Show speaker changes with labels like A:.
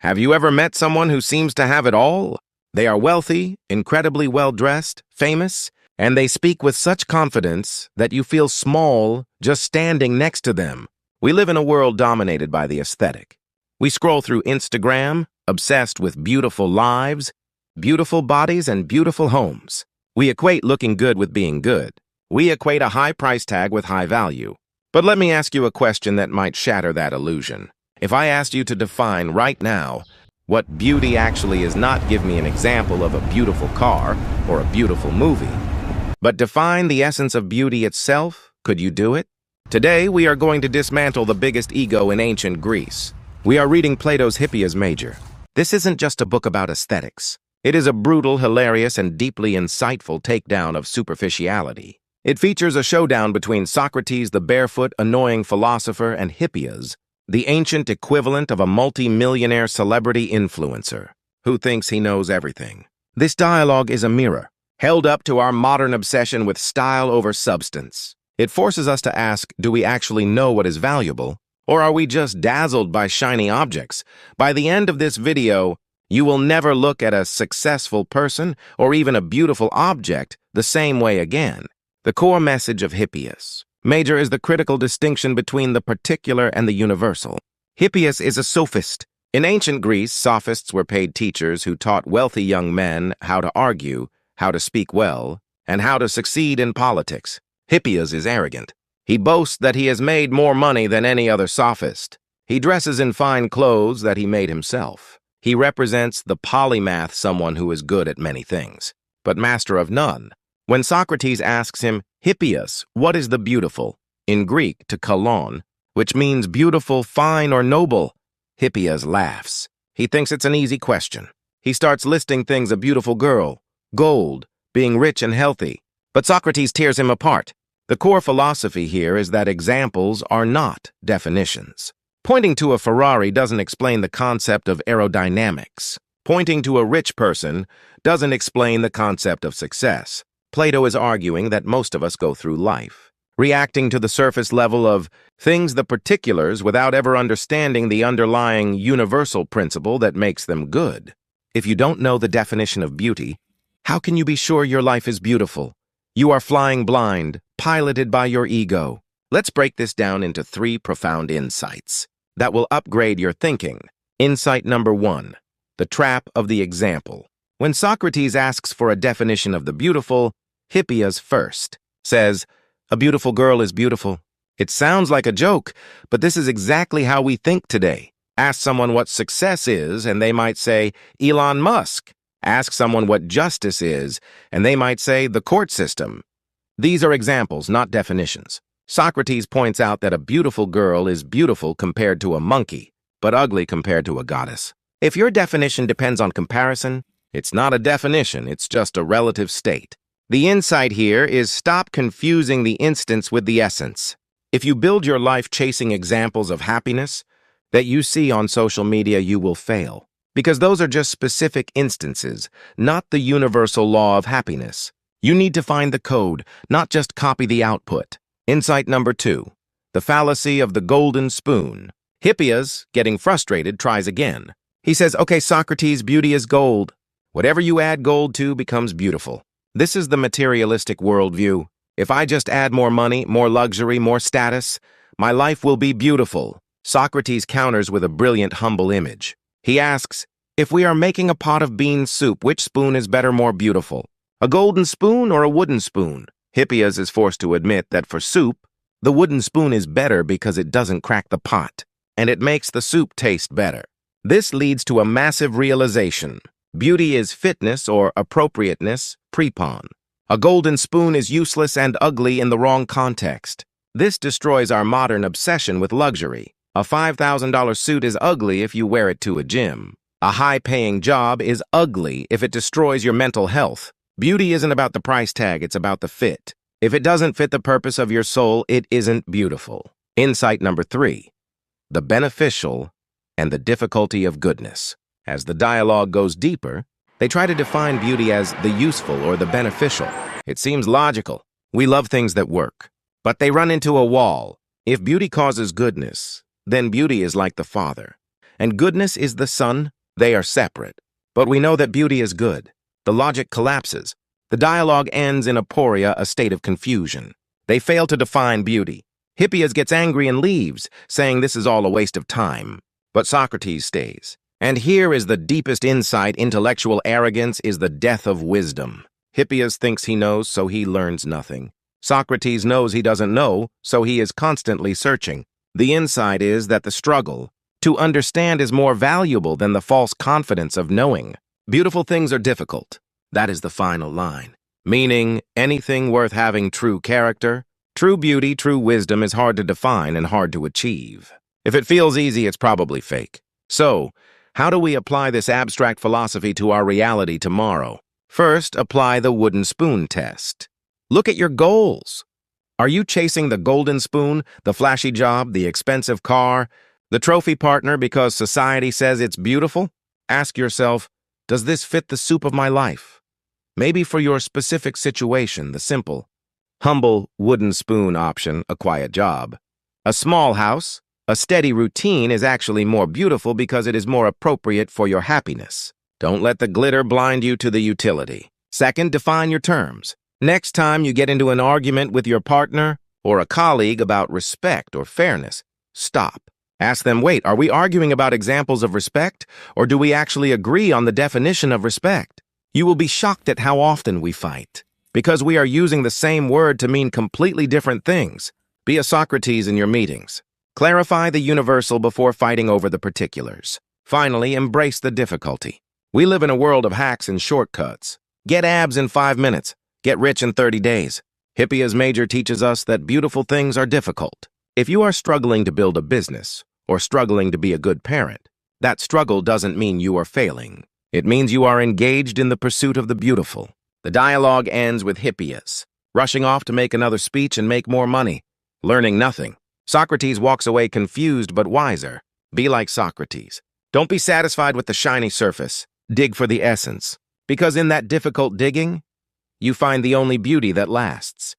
A: Have you ever met someone who seems to have it all? They are wealthy, incredibly well-dressed, famous, and they speak with such confidence that you feel small just standing next to them. We live in a world dominated by the aesthetic. We scroll through Instagram, obsessed with beautiful lives, beautiful bodies, and beautiful homes. We equate looking good with being good. We equate a high price tag with high value. But let me ask you a question that might shatter that illusion. If I asked you to define right now what beauty actually is, not give me an example of a beautiful car or a beautiful movie, but define the essence of beauty itself, could you do it? Today, we are going to dismantle the biggest ego in ancient Greece. We are reading Plato's Hippias Major. This isn't just a book about aesthetics. It is a brutal, hilarious, and deeply insightful takedown of superficiality. It features a showdown between Socrates, the barefoot, annoying philosopher, and Hippias, the ancient equivalent of a multi-millionaire celebrity influencer who thinks he knows everything. This dialogue is a mirror, held up to our modern obsession with style over substance. It forces us to ask, do we actually know what is valuable, or are we just dazzled by shiny objects? By the end of this video, you will never look at a successful person or even a beautiful object the same way again. The core message of Hippias Major is the critical distinction between the particular and the universal. Hippias is a sophist. In ancient Greece, sophists were paid teachers who taught wealthy young men how to argue, how to speak well, and how to succeed in politics. Hippias is arrogant. He boasts that he has made more money than any other sophist. He dresses in fine clothes that he made himself. He represents the polymath, someone who is good at many things, but master of none. When Socrates asks him, Hippias, what is the beautiful? In Greek, to kalon, which means beautiful, fine, or noble, Hippias laughs. He thinks it's an easy question. He starts listing things: a beautiful girl, gold, being rich and healthy. But Socrates tears him apart. The core philosophy here is that examples are not definitions. Pointing to a Ferrari doesn't explain the concept of aerodynamics. Pointing to a rich person doesn't explain the concept of success. Plato is arguing that most of us go through life, reacting to the surface level of things, the particulars, without ever understanding the underlying universal principle that makes them good. If you don't know the definition of beauty, how can you be sure your life is beautiful? You are flying blind, piloted by your ego. Let's break this down into 3 profound insights that will upgrade your thinking. Insight number 1, the trap of the example. When Socrates asks for a definition of the beautiful, Hippias first says, a beautiful girl is beautiful. It sounds like a joke, but this is exactly how we think today. Ask someone what success is, and they might say, Elon Musk. Ask someone what justice is, and they might say, the court system. These are examples, not definitions. Socrates points out that a beautiful girl is beautiful compared to a monkey, but ugly compared to a goddess. If your definition depends on comparison, it's not a definition, it's just a relative state. The insight here is stop confusing the instance with the essence. If you build your life chasing examples of happiness that you see on social media, you will fail. Because those are just specific instances, not the universal law of happiness. You need to find the code, not just copy the output. Insight number 2, the fallacy of the golden spoon. Hippias, getting frustrated, tries again. He says, okay, Socrates, beauty is gold. Whatever you add gold to becomes beautiful. This is the materialistic worldview. If I just add more money, more luxury, more status, my life will be beautiful. Socrates counters with a brilliant, humble image. He asks, if we are making a pot of bean soup, which spoon is better, more beautiful? A golden spoon or a wooden spoon? Hippias is forced to admit that for soup, the wooden spoon is better because it doesn't crack the pot, and it makes the soup taste better. This leads to a massive realization. Beauty is fitness or appropriateness, prepon. A golden spoon is useless and ugly in the wrong context. This destroys our modern obsession with luxury. A $5,000 suit is ugly if you wear it to a gym. A high-paying job is ugly if it destroys your mental health. Beauty isn't about the price tag, it's about the fit. If it doesn't fit the purpose of your soul, it isn't beautiful. Insight number 3, the beneficial and the difficulty of goodness. As the dialogue goes deeper, they try to define beauty as the useful or the beneficial. It seems logical. We love things that work. But they run into a wall. If beauty causes goodness, then beauty is like the Father. and goodness is the sun, they are separate. But we know that beauty is good. The logic collapses. The dialogue ends in aporia, a state of confusion. They fail to define beauty. Hippias gets angry and leaves, saying this is all a waste of time. But Socrates stays. And here is the deepest insight: intellectual arrogance is the death of wisdom. Hippias thinks he knows, so he learns nothing. Socrates knows he doesn't know, so he is constantly searching. The insight is that the struggle to understand is more valuable than the false confidence of knowing. Beautiful things are difficult. That is the final line. Meaning, anything worth having true character, true beauty, true wisdom is hard to define and hard to achieve. If it feels easy, it's probably fake. So, how do we apply this abstract philosophy to our reality tomorrow? First, apply the wooden spoon test. Look at your goals. Are you chasing the golden spoon, the flashy job, the expensive car, the trophy partner because society says it's beautiful? Ask yourself, does this fit the soup of my life? Maybe for your specific situation, the simple, humble wooden spoon option, a quiet job. A small house, a steady routine is actually more beautiful because it is more appropriate for your happiness. Don't let the glitter blind you to the utility. Second, define your terms. Next time you get into an argument with your partner or a colleague about respect or fairness, stop. Ask them, wait, are we arguing about examples of respect, or do we actually agree on the definition of respect? You will be shocked at how often we fight, because we are using the same word to mean completely different things. Be a Socrates in your meetings. Clarify the universal before fighting over the particulars. Finally, embrace the difficulty. We live in a world of hacks and shortcuts. Get abs in 5 minutes. Get rich in 30 days. Hippias Major teaches us that beautiful things are difficult. If you are struggling to build a business or struggling to be a good parent, that struggle doesn't mean you are failing. It means you are engaged in the pursuit of the beautiful. The dialogue ends with Hippias rushing off to make another speech and make more money, learning nothing. Socrates walks away confused but wiser. Be like Socrates. Don't be satisfied with the shiny surface. Dig for the essence, because in that difficult digging, you find the only beauty that lasts.